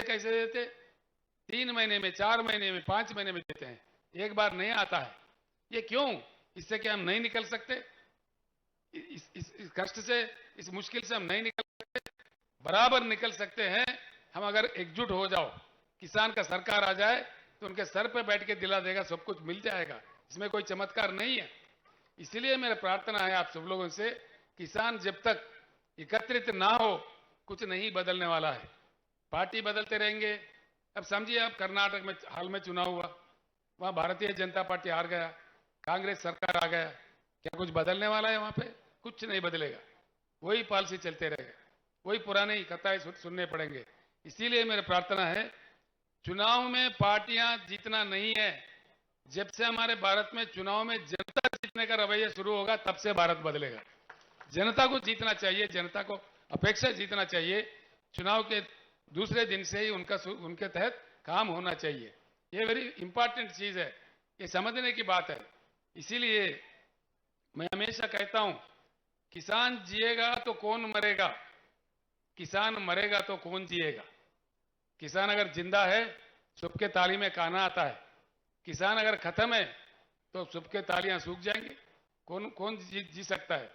कैसे देते? 3 महीने में, 4 महीने में, 5 महीने में देते हैं, एक बार नहीं आता है। ये क्यों? इससे क्या हम नहीं निकल सकते? इस कष्ट से, इस मुश्किल से हम नहीं निकल सकते? बराबर निकल सकते हैं हम अगर एकजुट हो जाओ। किसान का सरकार आ जाए तो उनके सर पे बैठ के दिला देगा, सब कुछ मिल जाएगा, इसमें कोई चमत्कार नहीं है। इसलिए मेरा प्रार्थना है आप सब लोगों से, किसान जब तक एकत्रित ना हो कुछ नहीं बदलने वाला है। पार्टी बदलते रहेंगे। अब समझिए आप कर्नाटक में हाल में चुनाव हुआ, वहां भारतीय जनता पार्टी हार गया, कांग्रेस सरकार आ गया, क्या कुछ बदलने वाला है? वहां पे कुछ नहीं बदलेगा, वही पॉलिसी चलते रहेगा, वही पुराने ही कथाएं सुनने पड़ेंगे। इसीलिए मेरी प्रार्थना है, चुनाव में पार्टियां जीतना नहीं है। जब से हमारे भारत में चुनाव में जनता जीतने का रवैया शुरू होगा तब से भारत बदलेगा। जनता को जीतना चाहिए, जनता को अपेक्षा जीतना चाहिए। चुनाव के दूसरे दिन से ही उनके तहत काम होना चाहिए। ये वेरी इंपॉर्टेंट चीज है, ये समझने की बात है। इसीलिए मैं हमेशा कहता हूं, किसान जिएगा तो कौन मरेगा, किसान मरेगा तो कौन जिएगा। किसान अगर जिंदा है सबके ताली में काना आता है, किसान अगर खत्म है तो सबके तालियां सूख जाएंगी, कौन कौन जी सकता है।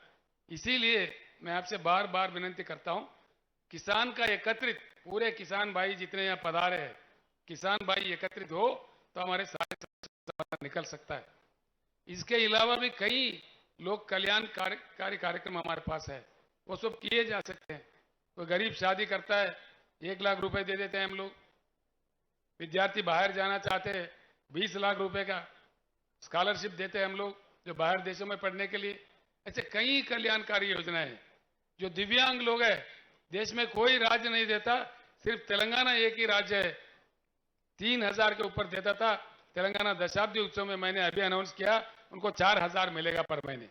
इसीलिए मैं आपसे बार बार विनती करता हूं, किसान का एकत्रित, पूरे किसान भाई जितने यहां पधारे हैं, किसान भाई एकत्रित हो तो हमारे सारे समाधान निकल सकता है। इसके अलावा भी कई लोक कल्याणकारी कार्यक्रम हमारे पास है, वो सब किए जा सकते हैं। तो गरीब शादी करता है, 1 लाख रुपए दे देते हैं हम लोग। विद्यार्थी बाहर जाना चाहते हैं, 20 लाख रुपए का स्कॉलरशिप देते हैं हम लोग, जो बाहर देशों में पढ़ने के लिए। ऐसे कई कल्याणकारी योजनाएं हैं। जो दिव्यांग लोग हैं, देश में कोई राज्य नहीं देता, सिर्फ तेलंगाना एक ही राज्य है 3000 के ऊपर देता था। तेलंगाना दशाब्दी उत्सव में मैंने अभी अनाउंस किया, उनको 4000 मिलेगा पर महीने।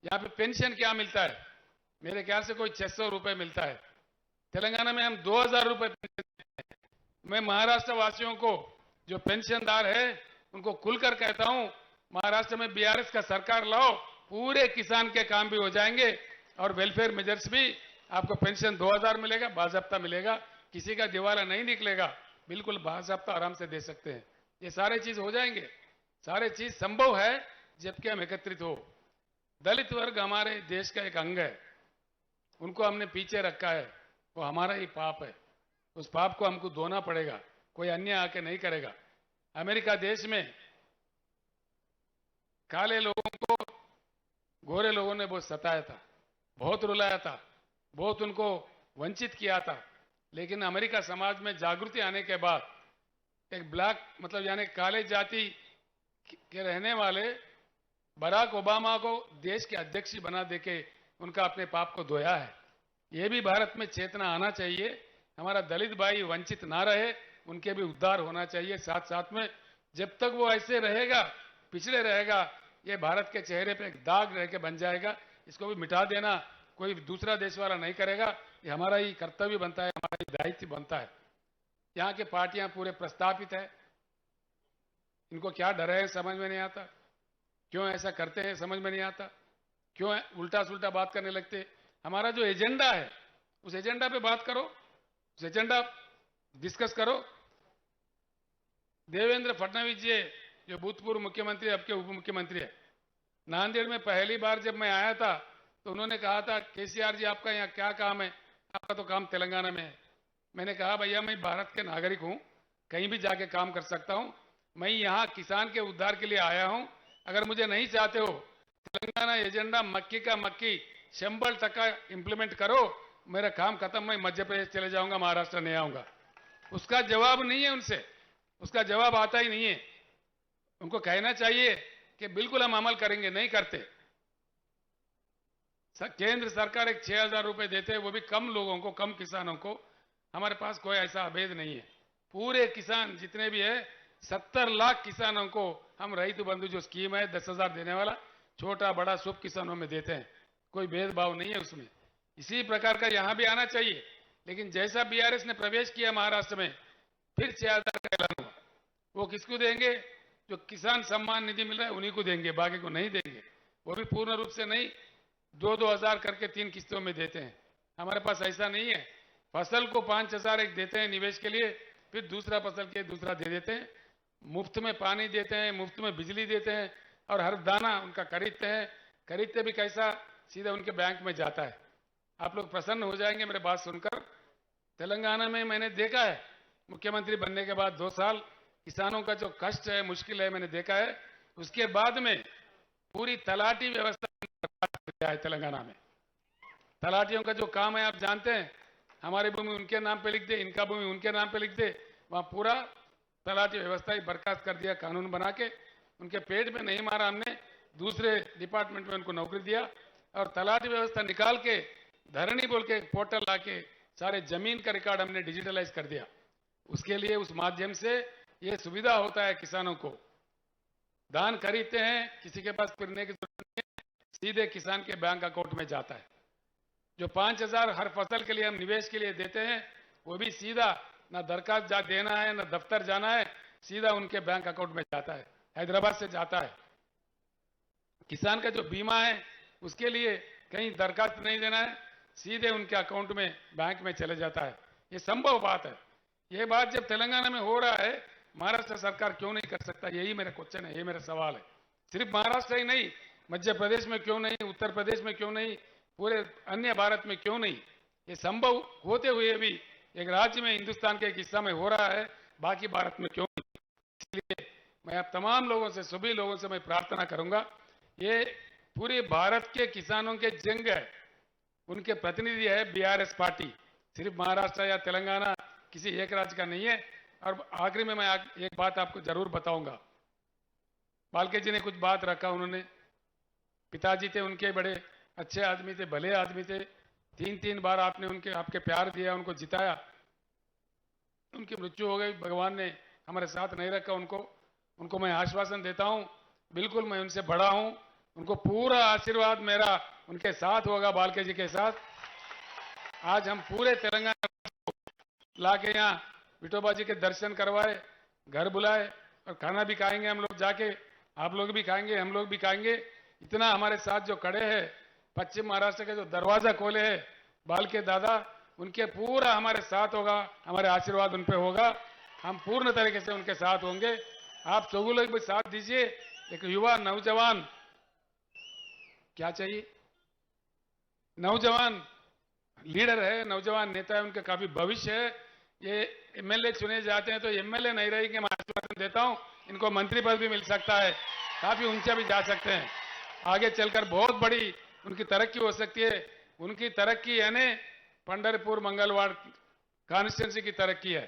यहाँ पे पेंशन क्या मिलता है? मेरे ख्याल से कोई 600 रुपए मिलता है। तेलंगाना में हम 2000 रुपए पेंशन देते हैं। मैं महाराष्ट्र वासियों को, जो पेंशनदार है, उनको खुलकर कहता हूं, महाराष्ट्र में बीआरएस का सरकार लाओ, पूरे किसान के काम भी हो जाएंगे और वेलफेयर मेजर्स भी, आपको पेंशन 2000 मिलेगा, बाजाब्ता मिलेगा, किसी का दिवाला नहीं निकलेगा, बिल्कुल बाजाब्ता आराम से दे सकते हैं। ये सारे चीज हो जाएंगे, सारे चीज संभव है जबकि हम एकत्रित हो। दलित वर्ग हमारे देश का एक अंग है, उनको हमने पीछे रखा है, वो हमारा ही पाप है। उस पाप को हमको धोना पड़ेगा, कोई अन्य आके नहीं करेगा। अमेरिका देश में काले लोगों को गोरे लोगों ने बहुत सताया था, बहुत रुलाया था, बहुत उनको वंचित किया था। लेकिन अमेरिका समाज में जागृति आने के बाद एक ब्लैक, मतलब यानी काले जाति के रहने वाले बराक ओबामा को देश के अध्यक्ष बना देके उनका अपने पाप को धोया है। ये भी भारत में चेतना आना चाहिए, हमारा दलित भाई वंचित ना रहे, उनके भी उद्धार होना चाहिए। साथ साथ में जब तक वो ऐसे रहेगा, पिछड़े रहेगा, ये भारत के चेहरे पे एक दाग रह के बन जाएगा। इसको भी मिटा देना कोई दूसरा देश वाला नहीं करेगा, ये हमारा ही कर्तव्य बनता है, हमारा ही दायित्व बनता है। यहाँ के पार्टियां पूरे प्रस्तापित है, इनको क्या डर है समझ में नहीं आता, क्यों ऐसा करते हैं समझ में नहीं आता, क्यों उल्टा सुल्टा बात करने लगते। हमारा जो एजेंडा है उस एजेंडा पे बात करो, उस एजेंडा डिस्कस करो। देवेंद्र फडणवीस जी, जो भूतपूर्व मुख्यमंत्री, अब के उप मुख्यमंत्री है, नांदेड़ में पहली बार जब मैं आया था तो उन्होंने कहा था, केसीआर जी आपका यहाँ क्या काम है? आपका तो काम तेलंगाना में है। मैंने कहा, भैया मैं भारत के नागरिक हूं, कहीं भी जाके काम कर सकता हूं, मैं यहाँ किसान के उद्धार के लिए आया हूं। अगर मुझे नहीं चाहते हो, तेलंगाना एजेंडा मक्की का मक्की 100% इंप्लीमेंट करो, मेरा काम खत्म, मैं मध्य प्रदेश चले जाऊंगा, महाराष्ट्र नहीं आऊंगा। उसका जवाब नहीं है उनसे, उसका जवाब आता ही नहीं है। उनको कहना चाहिए कि बिल्कुल हम अमल करेंगे, नहीं करते। केंद्र सरकार एक 6000 रुपए देते हैं, वो भी कम लोगों को, कम किसानों को। हमारे पास कोई ऐसा अभेद नहीं है। पूरे किसान जितने भी है, 70 लाख किसानों को हम रईत बंधु जो स्कीम है 10,000 देने वाला, छोटा बड़ा सब किसानों में देते हैं, कोई भेदभाव नहीं है उसमें। इसी प्रकार का यहां भी आना चाहिए। लेकिन जैसा बीआरएस ने प्रवेश किया महाराष्ट्र में, फिर 6000 का ऐलान हुआ, वो किसको देंगे? जो किसान सम्मान निधि मिल रहा है उन्हीं को देंगे, बाकी को नहीं देंगे। वो भी पूर्ण रूप से नहीं, 2-2 हजार करके 3 किस्तों में देते हैं। हमारे पास ऐसा नहीं है। फसल को 5,000 एक देते हैं निवेश के लिए, फिर दूसरा फसल के दूसरा दे देते हैं, मुफ्त में पानी देते हैं, मुफ्त में बिजली देते हैं और हर दाना उनका खरीदते हैं। खरीदते भी कैसा, सीधा उनके बैंक में जाता है। आप लोग प्रसन्न हो जाएंगे मेरे बात सुनकर। तेलंगाना में मैंने देखा है, मुख्यमंत्री बनने के बाद 2 साल किसानों का जो कष्ट है, मुश्किल है, मैंने देखा है। उसके बाद में पूरी तलाटी व्यवस्था है तेलंगाना में। तलाटियों का जो काम है आप जानते हैं, हमारी भूमि उनके नाम पे लिख दे, इनका भूमि उनके नाम पे लिख दे। वहां पूरा तलाटी व्यवस्था ही बर्खास्त कर दिया कानून बना के। उनके पेट में नहीं मारा हमने, दूसरे डिपार्टमेंट में उनको नौकरी दिया और तलाटी व्यवस्था निकाल के धरणी बोल के पोर्टल लाके सारे जमीन का रिकॉर्ड हमने डिजिटलाइज कर दिया। उसके लिए उस माध्यम से ये सुविधा होता है किसानों को। धान खरीदते हैं, किसी के पास फिरने की जरूरत नहीं है, सीधे किसान के बैंक अकाउंट में जाता है। जो 5,000 हर फसल के लिए हम निवेश के लिए देते हैं, वो भी सीधा ना दरखास्त देना है, ना दफ्तर जाना है, सीधा उनके बैंक अकाउंट में जाता है, हैदराबाद से जाता है। किसान का जो बीमा है उसके लिए कहीं दरखास्त नहीं देना है, सीधे उनके अकाउंट में बैंक में चले जाता है। ये संभव बात है। ये बात जब तेलंगाना में हो रहा है, महाराष्ट्र सरकार क्यों नहीं कर सकता? यही मेरा क्वेश्चन है, ये मेरा सवाल है। सिर्फ महाराष्ट्र ही नहीं, मध्य प्रदेश में क्यों नहीं, उत्तर प्रदेश में क्यों नहीं, पूरे अन्य भारत में क्यों नहीं? ये संभव होते हुए भी एक राज्य में, हिंदुस्तान के एक हिस्सा में हो रहा है, बाकी भारत में क्यों नहीं? इसलिए मैं आप तमाम लोगों से, सभी लोगों से मैं प्रार्थना करूंगा, ये पूरे भारत के किसानों के जंग है। उनके प्रतिनिधि है बीआरएस पार्टी, सिर्फ महाराष्ट्र या तेलंगाना किसी एक राज्य का नहीं है। और आखिरी में मैं एक बात आपको जरूर बताऊंगा। बालके जी ने कुछ बात रखा, उन्होंने, पिताजी थे उनके, बड़े अच्छे आदमी थे, भले आदमी थे। 3-3 बार आपने आपके प्यार दिया, उनको जिताया, उनकी मृत्यु हो गई, भगवान ने हमारे साथ नहीं रखा उनको मैं आश्वासन देता हूं, बिल्कुल मैं उनसे बड़ा हूं, उनको पूरा आशीर्वाद मेरा उनके साथ होगा, बालके जी के साथ। आज हम पूरे तेलंगाना लाके यहाँ विठोबा जी के दर्शन करवाए, घर बुलाए और खाना भी खाएंगे हम लोग जाके, आप लोग भी खाएंगे, हम लोग भी खाएंगे। इतना हमारे साथ जो खड़े हैं, पश्चिम महाराष्ट्र के जो दरवाजा खोले हैं बालके दादा, उनके पूरा हमारे साथ होगा, हमारे आशीर्वाद उन पे होगा, हम पूर्ण तरीके से उनके साथ होंगे। आप सब लोग भी साथ दीजिए। एक युवा नौजवान, क्या चाहिए, नौजवान लीडर है, नौजवान नेता है, उनके काफी भविष्य है। ये एमएलए चुने जाते हैं तो एमएलए नहीं रहेंगे, मैं आशीर्वाद देता हूं, इनको मंत्री पद भी मिल सकता है, काफी ऊंचा भी जा सकते हैं। आगे चलकर बहुत बड़ी उनकी तरक्की हो सकती है। उनकी तरक्की यानी पंढरपुर मंगलवाड़ कॉन्स्टिट्यूंसी की तरक्की है,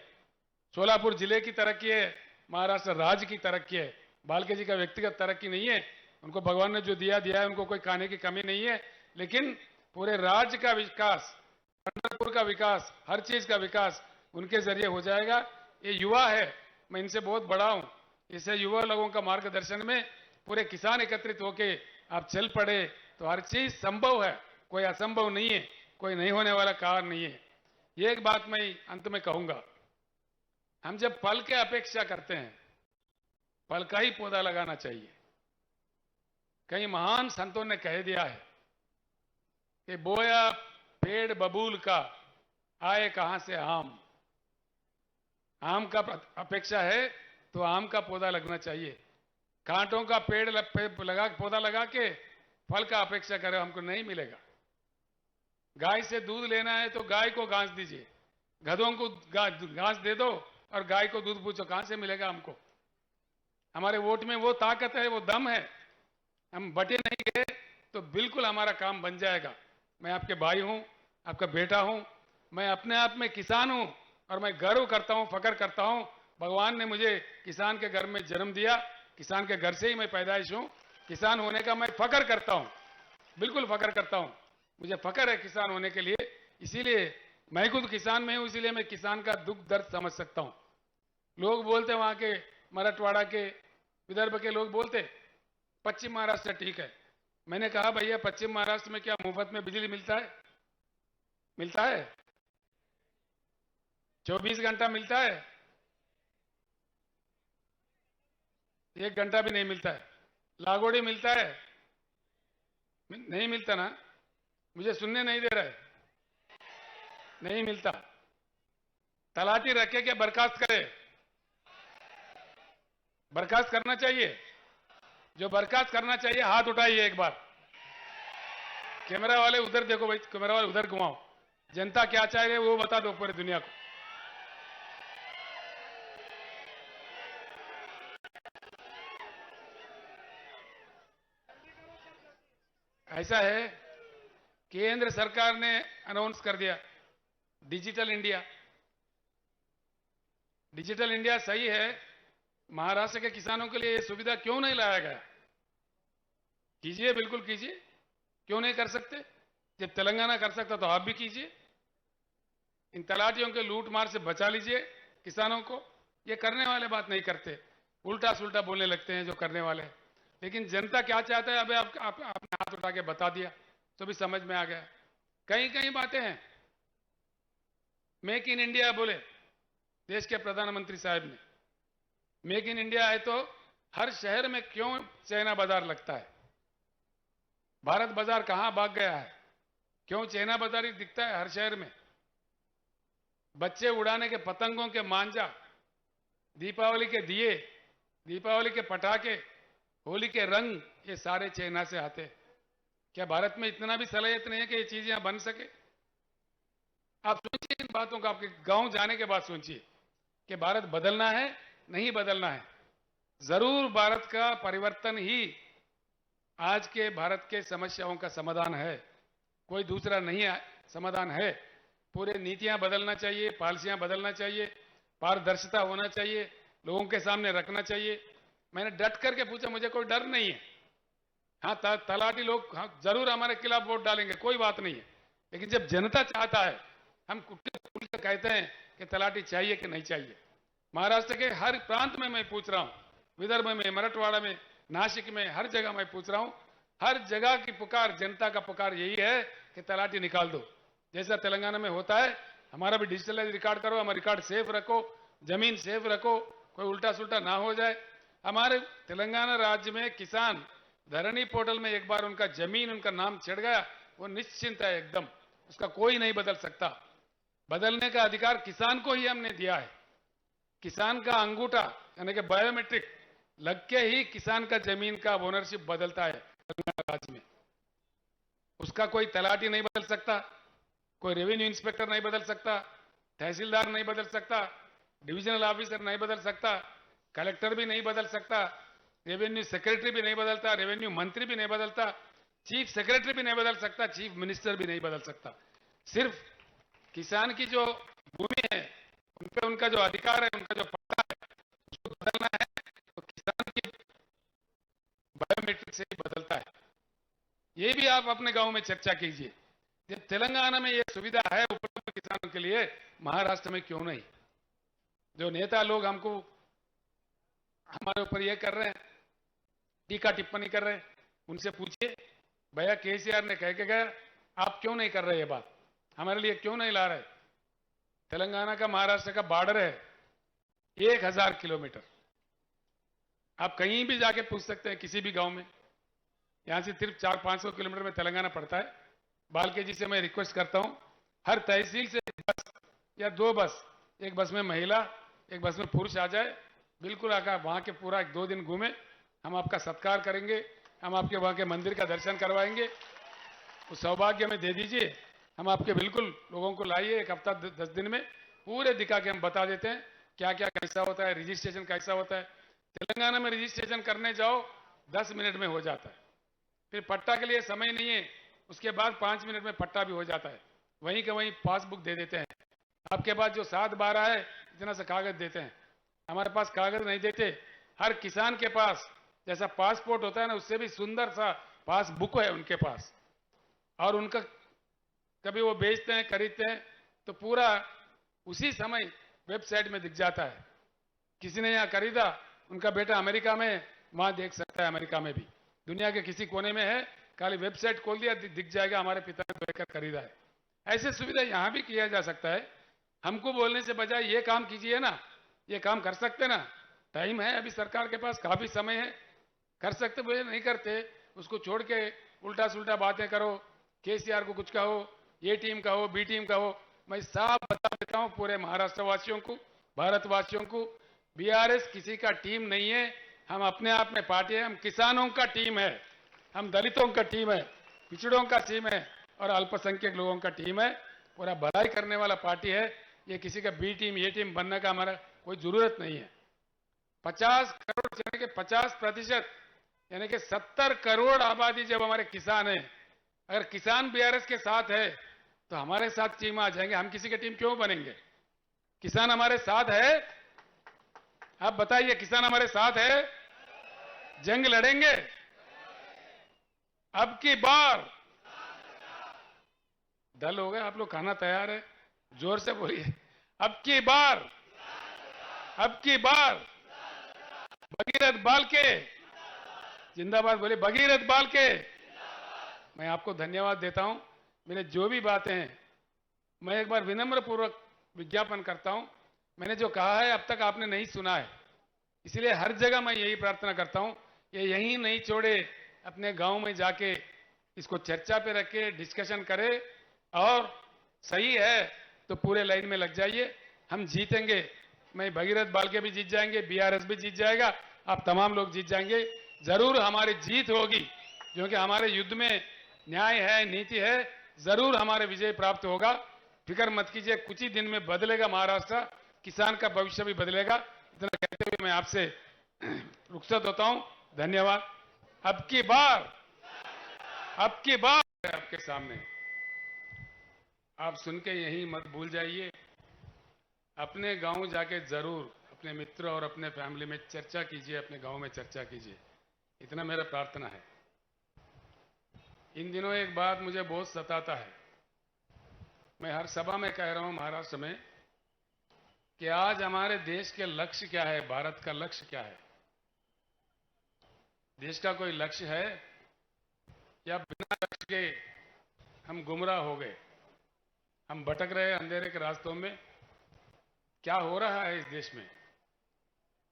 सोलापुर जिले की तरक्की है, महाराष्ट्र राज्य की तरक्की है। बालके जी का व्यक्तिगत तरक्की नहीं है, उनको भगवान ने जो दिया है, उनको कोई खाने की कमी नहीं है, लेकिन पूरे राज्य का विकास, पंढरपुर का विकास, हर चीज का विकास उनके जरिए हो जाएगा। ये युवा है, मैं इनसे बहुत बड़ा हूं, इससे युवा लोगों का मार्गदर्शन में पूरे किसान एकत्रित होके आप चल पड़े तो हर चीज संभव है, कोई असंभव नहीं है, कोई नहीं होने वाला कारण नहीं है। ये एक बात मैं अंत में कहूंगा, हम जब फल की अपेक्षा करते हैं, फल का ही पौधा लगाना चाहिए। कई महान संतों ने कह दिया है कि बोया पेड़ बबूल का, आए कहां से आम। आम का अपेक्षा है तो आम का पौधा लगना चाहिए। कांटों का पेड़ पौधा लगा के फल का अपेक्षा करें, हमको नहीं मिलेगा। गाय से दूध लेना है तो गाय को घास दीजिए, गधों को घास दे दो और गाय को दूध पूछो, कहां से मिलेगा हमको? हमारे वोट में वो ताकत है, वो दम है। हम बटे नहीं गए तो बिल्कुल हमारा काम बन जाएगा। मैं आपके भाई हूं, आपका बेटा हूं, मैं अपने आप में किसान हूं और मैं गर्व करता हूं, फख्र करता हूं। भगवान ने मुझे किसान के घर में जन्म दिया, किसान के घर से ही मैं पैदाइश हूं, किसान होने का मैं फख्र करता हूं, बिल्कुल फख्र करता हूं। मुझे फख्र है किसान होने के लिए, इसीलिए मैं खुद किसान में हूं, इसीलिए मैं किसान का दुख दर्द समझ सकता हूं। लोग बोलते वहां के मराठवाड़ा के, विदर्भ के लोग बोलते पश्चिम महाराष्ट्र ठीक है। मैंने कहा भैया पश्चिम महाराष्ट्र में क्या मुफ्त में बिजली मिलता है? मिलता है? 24 घंटा मिलता है? 1 घंटा भी नहीं मिलता है। लागोड़ी मिलता है? नहीं मिलता ना, मुझे सुनने नहीं दे रहा है, नहीं मिलता। तलाटी रखे के बर्खास्त करे, बर्खास्त करना चाहिए। जो बर्खास्त करना चाहिए हाथ उठाइए एक बार। कैमरा वाले उधर देखो भाई, कैमरा वाले उधर घुमाओ। जनता क्या चाह रही है वो बता दो पूरी दुनिया को। ऐसा है, केंद्र सरकार ने अनाउंस कर दिया डिजिटल इंडिया। डिजिटल इंडिया सही है, महाराष्ट्र के किसानों के लिए ये सुविधा क्यों नहीं लाया गया? कीजिए, बिल्कुल कीजिए, क्यों नहीं कर सकते? जब तेलंगाना कर सकता तो आप भी कीजिए। इन तलाटियों के लूट मार से बचा लीजिए किसानों को। ये करने वाले बात नहीं करते, उल्टा सुल्टा बोलने लगते हैं जो करने वाले। लेकिन जनता क्या चाहता है, अभी आपने हाथ उठा के बता दिया तो भी समझ में आ गया। कई कई बातें हैं। मेक इन इंडिया बोले देश के प्रधानमंत्री साहब ने। मेक इन इंडिया है तो हर शहर में क्यों चाइना बाजार लगता है? भारत बाजार कहां भाग गया है? क्यों चाइना बाजार ही दिखता है हर शहर में? बच्चे उड़ाने के पतंगों के मांझा, दीपावली के दिए, दीपावली के पटाखे, होली के रंग, ये सारे चाइना से आते। क्या भारत में इतना भी सलाहियत नहीं है कि ये चीज यहां बन सके? आप सोचिए इन बातों का, आपके गांव जाने के बाद सोचिए कि भारत बदलना है, नहीं बदलना है। जरूर भारत का परिवर्तन ही आज के भारत के समस्याओं का समाधान है, कोई दूसरा नहीं समाधान है। पूरे नीतियां बदलना चाहिए, पॉलिसियां बदलना चाहिए, पारदर्शिता होना चाहिए, लोगों के सामने रखना चाहिए। मैंने डट करके पूछा, मुझे कोई डर नहीं है। हाँ, तलाटी लोग हाँ, जरूर हमारे खिलाफ वोट डालेंगे, कोई बात नहीं है। लेकिन जब जनता चाहता है, हम खुल कर कहते हैं कि तलाटी चाहिए कि नहीं चाहिए। महाराष्ट्र के हर प्रांत में मैं पूछ रहा हूं, विदर्भ में, मराठवाड़ा में, नासिक में, हर जगह मैं पूछ रहा हूं। हर जगह की पुकार, जनता का पुकार यही है कि तलाटी निकाल दो। जैसा तेलंगाना में होता है, हमारा भी डिजिटलाइज रिकॉर्ड करो, हमारा रिकॉर्ड सेफ रखो, जमीन सेफ रखो, कोई उल्टा सुल्टा ना हो जाए। हमारे तेलंगाना राज्य में किसान धरनी पोर्टल में एक बार उनका जमीन, उनका नाम छिड़ गया, वो निश्चिंत है एकदम, उसका कोई नहीं बदल सकता। बदलने का अधिकार किसान को ही हमने दिया है। किसान का अंगूठा यानी कि बायोमेट्रिक लग के ही किसान का जमीन का ओनरशिप बदलता है तेलंगाना राज्य में। उसका कोई तलाटी नहीं बदल सकता, कोई रेवेन्यू इंस्पेक्टर नहीं बदल सकता, तहसीलदार नहीं बदल सकता, डिविजनल ऑफिसर नहीं बदल सकता, कलेक्टर भी नहीं बदल सकता, रेवेन्यू सेक्रेटरी भी नहीं बदलता, रेवेन्यू मंत्री भी नहीं बदलता, चीफ सेक्रेटरी भी नहीं बदल सकता, चीफ मिनिस्टर भी नहीं बदल सकता। सिर्फ किसान की जो भूमि है, उन पे उनका जो अधिकार है, उनका जो पट्टा है, उसको बदलना है तो किसान की बायोमेट्रिक से ही बदलता है। ये भी आप अपने गांव में चर्चा कीजिए। जब तेलंगाना में ये सुविधा है उपलब्ध किसानों के लिए, महाराष्ट्र में क्यों नहीं? जो नेता लोग हमको हमारे ऊपर ये कर रहे हैं, टीका टिप्पणी कर रहे हैं, उनसे पूछिए भैया केसीआर ने कह के गया, आप क्यों नहीं कर रहे ये बात? हमारे लिए क्यों नहीं ला रहे? तेलंगाना का महाराष्ट्र का बॉर्डर है 1000 किलोमीटर। आप कहीं भी जाके पूछ सकते हैं, किसी भी गांव में। यहां से सिर्फ 400-500 किलोमीटर में तेलंगाना पड़ता है। बालके जी से मैं रिक्वेस्ट करता हूं, हर तहसील से बस या 2 बस, एक बस में महिला, एक बस में पुरुष आ जाए, बिल्कुल आकर वहां के पूरा 2 दिन घूमे। हम आपका सत्कार करेंगे, हम आपके वहां के मंदिर का दर्शन करवाएंगे। उस सौभाग्य में दे दीजिए, हम आपके बिल्कुल लोगों को लाइए। 1 हफ्ता 10 दिन में पूरे दिखा के हम बता देते हैं क्या क्या कैसा होता है, रजिस्ट्रेशन कैसा होता है। तेलंगाना में रजिस्ट्रेशन करने जाओ 10 मिनट में हो जाता है, फिर पट्टा के लिए समय नहीं है, उसके बाद 5 मिनट में पट्टा भी हो जाता है। वहीं के वहीं पासबुक दे देते हैं। आपके पास जो 7-12 है, इतना सा कागज देते हैं। हमारे पास कागज नहीं देते। हर किसान के पास जैसा पासपोर्ट होता है ना, उससे भी सुंदर सा पासबुक है उनके पास। और उनका कभी वो बेचते हैं, खरीदते हैं तो पूरा उसी समय वेबसाइट में दिख जाता है। किसी ने यहां खरीदा, उनका बेटा अमेरिका में, वहां देख सकता है। अमेरिका में भी, दुनिया के किसी कोने में है, खाली वेबसाइट खोल दिया, दिख जाएगा हमारे पिता ने लेकर खरीदा है। ऐसे सुविधा यहां भी किया जा सकता है। हमको बोलने से बजाय ये काम कीजिए ना, ये काम कर सकते ना, टाइम है अभी सरकार के पास, काफी समय है, कर सकते। बोले नहीं करते, उसको छोड़ के उल्टा सुल्टा बातें करो, केसीआर को कुछ कहो, ये टीम कहो, बी टीम कहो। मैं साफ बता देता हूं पूरे महाराष्ट्र वासियों को, भारतवासियों को, बीआरएस किसी का टीम नहीं है। हम अपने आप में पार्टी है, हम किसानों का टीम है, हम दलितों का टीम है, पिछड़ों का टीम है और अल्पसंख्यक लोगों का टीम है। पूरा भलाई करने वाला पार्टी है। ये किसी का बी टीम ये टीम बनने का हमारा कोई जरूरत नहीं है। 50 करोड़ यानी कि 50% यानी कि 70 करोड़ आबादी जब हमारे किसान हैं, अगर किसान बीआरएस के साथ है तो हमारे साथ टीम आ जाएंगे। हम किसी की टीम क्यों बनेंगे? किसान हमारे साथ है। आप बताइए, किसान हमारे साथ है? जंग लड़ेंगे अब की बार। डल हो गए आप लोग, खाना तैयार है, जोर से बोलिए। अब की बार, अब की बार भगीरथ बाल के जिंदाबाद बोलिए, भगीरथ बाल के। मैं आपको धन्यवाद देता हूं। मेरे जो भी बातें हैं मैं एक बार विनम्र पूर्वक विज्ञापन करता हूं। मैंने जो कहा है अब तक आपने नहीं सुना है, इसलिए हर जगह मैं यही प्रार्थना करता हूं, ये यहीं नहीं छोड़े, अपने गांव में जाके इसको चर्चा पे रखे, डिस्कशन करे और सही है तो पूरे लाइन में लग जाइए। हम जीतेंगे। मैं भगीरथ बालके भी जीत जाएंगे, बीआरएस भी जीत जाएगा, आप तमाम लोग जीत जाएंगे। जरूर हमारी जीत होगी, क्योंकि हमारे युद्ध में न्याय है, नीति है। जरूर हमारे विजय प्राप्त होगा। फिक्र मत कीजिए, कुछ ही दिन में बदलेगा महाराष्ट्र, किसान का भविष्य भी बदलेगा। इतना कहते हुए मैं आपसे रुखसत होता हूं। धन्यवाद। अब की बार, अब की बार आपके सामने, आप सुन के यही मत भूल जाइए। अपने गांव जाके जरूर अपने मित्र और अपने फैमिली में चर्चा कीजिए, अपने गांव में चर्चा कीजिए। इतना मेरा प्रार्थना है। इन दिनों एक बात मुझे बहुत सताता है, मैं हर सभा में कह रहा हूं महाराष्ट्र में, कि आज हमारे देश के लक्ष्य क्या है, भारत का लक्ष्य क्या है? देश का कोई लक्ष्य है या बिना लक्ष्य के हम गुमराह हो गए? हम भटक रहे अंधेरे के रास्तों में। क्या हो रहा है इस देश में?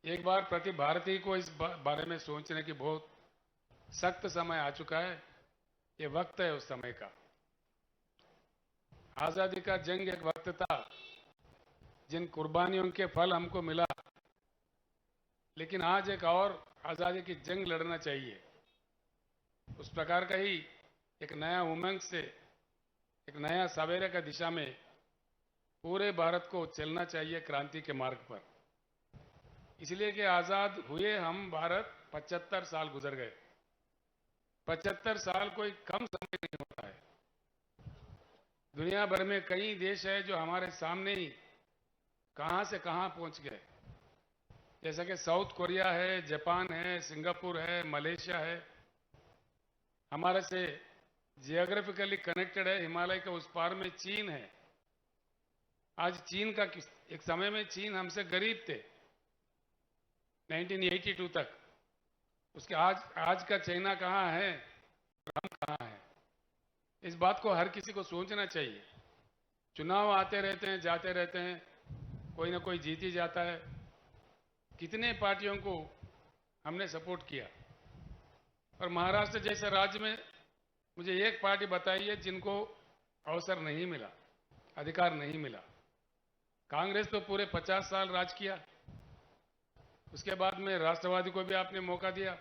एक बार प्रति भारतीय को इस बारे में सोचने की बहुत सख्त समय आ चुका है। ये वक्त है उस समय का। आजादी का जंग एक वक्त था, जिन कुर्बानियों के फल हमको मिला, लेकिन आज एक और आजादी की जंग लड़ना चाहिए। उस प्रकार का ही एक नया उमंग से, एक नया सवेरे का दिशा में पूरे भारत को चलना चाहिए क्रांति के मार्ग पर। इसलिए कि आजाद हुए हम भारत 75 साल गुजर गए। 75 साल कोई कम समय नहीं होता है। दुनिया भर में कई देश है जो हमारे सामने ही कहां से कहां पहुंच गए, जैसा कि साउथ कोरिया है, जापान है, सिंगापुर है, मलेशिया है। हमारे से जियोग्राफिकली कनेक्टेड है, हिमालय के उस पार में चीन है। आज चीन का, एक समय में चीन हमसे गरीब थे 1982 तक। उसके आज का चाइना कहां है, हम कहां है? इस बात को हर किसी को सोचना चाहिए। चुनाव आते रहते हैं, जाते रहते हैं, कोई ना कोई जीत ही जाता है। कितने पार्टियों को हमने सपोर्ट किया, और महाराष्ट्र जैसे राज्य में मुझे एक पार्टी बताइए जिनको अवसर नहीं मिला, अधिकार नहीं मिला। कांग्रेस तो पूरे 50 साल राज किया, उसके बाद में राष्ट्रवादी को भी आपने मौका दिया।